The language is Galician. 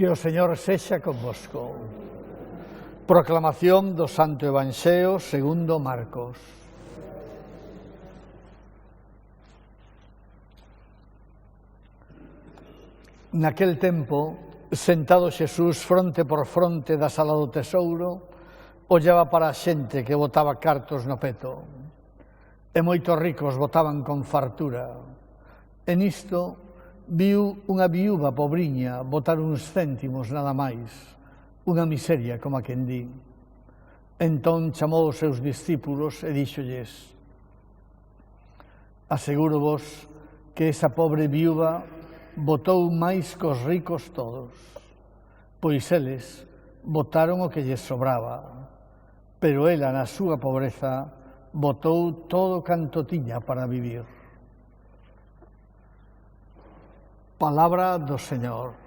Que o Señor sexa convosco. Proclamación do Santo Evanxeo segundo Marcos. Naquel tempo, sentado Xesús fronte por fronte da sala do tesouro, ollaba para a xente que botaba cartos no peto. E moitos ricos botaban con fartura. E nisto viu unha viúva pobriña botar uns céntimos nada máis, unha miseria como a quen di. Entón chamou os seus discípulos e díxolles: asegúrovos que esa pobre viúva botou máis cos ricos todos, pois eles botaron o que lles sobraba, pero ela na súa pobreza botou todo canto tiña para vivir. Palabra do Señor.